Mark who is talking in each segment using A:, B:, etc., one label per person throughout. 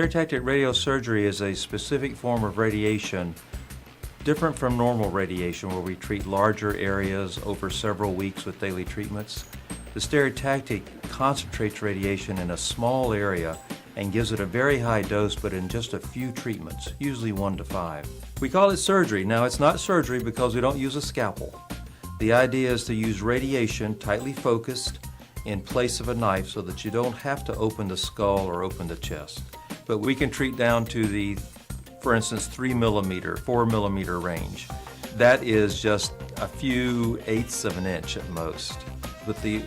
A: Stereotactic radiosurgery is a specific form of radiation different from normal radiation where we treat larger areas over several weeks with daily treatments. The stereotactic concentrates radiation in a small area and gives it a very high dose but in just a few treatments, usually 1 to 5. We call it surgery. Now it's not surgery because we don't use a scalpel. The idea is to use radiation tightly focused in place of a knife so that you don't have to open the skull or open the chest. But we can treat down to the, for instance, 3 millimeter, 4 millimeter range. That is just a few eighths of an inch at most. With the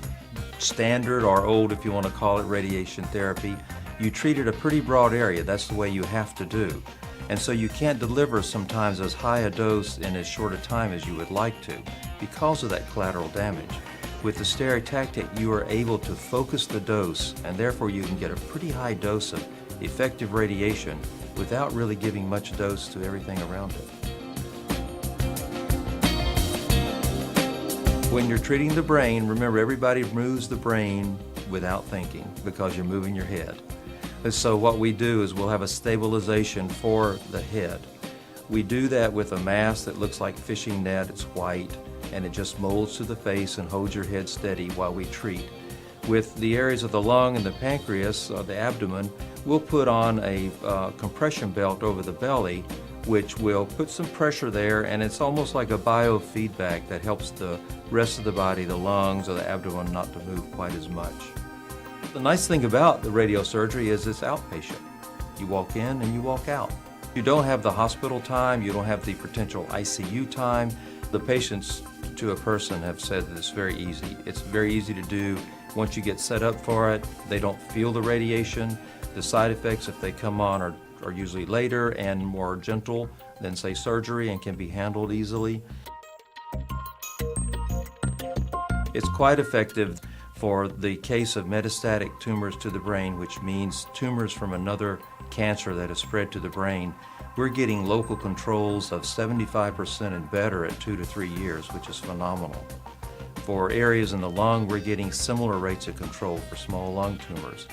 A: standard or old, if you want to call it, radiation therapy, you treated a pretty broad area. That's the way you have to do. And so you can't deliver sometimes as high a dose in as short a time as you would like to because of that collateral damage. With the stereotactic, you are able to focus the dose, and therefore you can get a pretty high dose of effective radiation without really giving much dose to everything around it. When you're treating the brain, remember everybody moves the brain without thinking because you're moving your head. And so what we do is we'll have a stabilization for the head. We do that with a mask that looks like fishing net. It's white and it just molds to the face and holds your head steady while we treat. With the areas of the lung and the pancreas, or the abdomen, we'll put on a compression belt over the belly, which will put some pressure there, and it's almost like a biofeedback that helps the rest of the body, the lungs or the abdomen, not to move quite as much. The nice thing about the radiosurgery is it's outpatient. You walk in and you walk out. You don't have the hospital time, you don't have the potential ICU time. The patients to a person have said that it's very easy. It's very easy to do. Once you get set up for it, they don't feel the radiation. The side effects, if they come on, are usually later and more gentle than, say, surgery, and can be handled easily. It's quite effective for the case of metastatic tumors to the brain, which means tumors from another cancer that has spread to the brain. We're getting local controls of 75% and better at 2 to 3 years, which is phenomenal. For areas in the lung, we're getting similar rates of control for small lung tumors.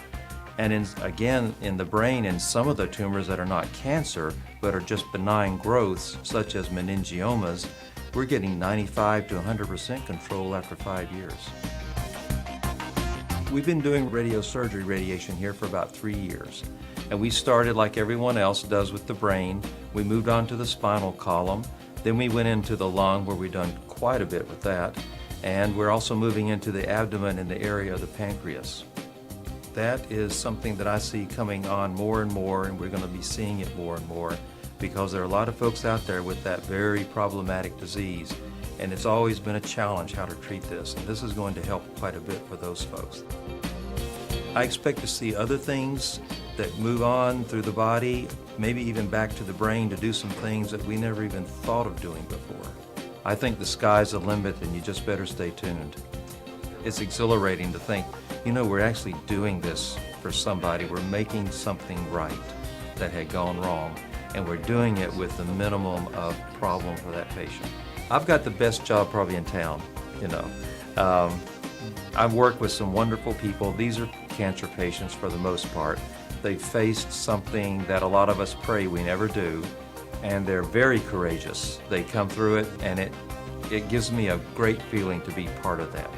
A: And again, in the brain, in some of the tumors that are not cancer, but are just benign growths, such as meningiomas, we're getting 95 to 100% control after 5 years. We've been doing radiosurgery radiation here for about 3 years. And we started like everyone else does with the brain. We moved on to the spinal column. Then we went into the lung, where we've done quite a bit with that. And we're also moving into the abdomen in the area of the pancreas. That is something that I see coming on more and more, and we're going to be seeing it more and more because there are a lot of folks out there with that very problematic disease, and it's always been a challenge how to treat this, and this is going to help quite a bit for those folks. I expect to see other things that move on through the body, maybe even back to the brain, to do some things that we never even thought of doing before. I think the sky's the limit, and you just better stay tuned. It's exhilarating to think, you know, we're actually doing this for somebody. We're making something right that had gone wrong, and we're doing it with the minimum of problem for that patient. I've got the best job probably in town, you know. I've worked with some wonderful people. These are cancer patients for the most part. They've faced something that a lot of us pray we never do, and they're very courageous. They come through it, and it gives me a great feeling to be part of that.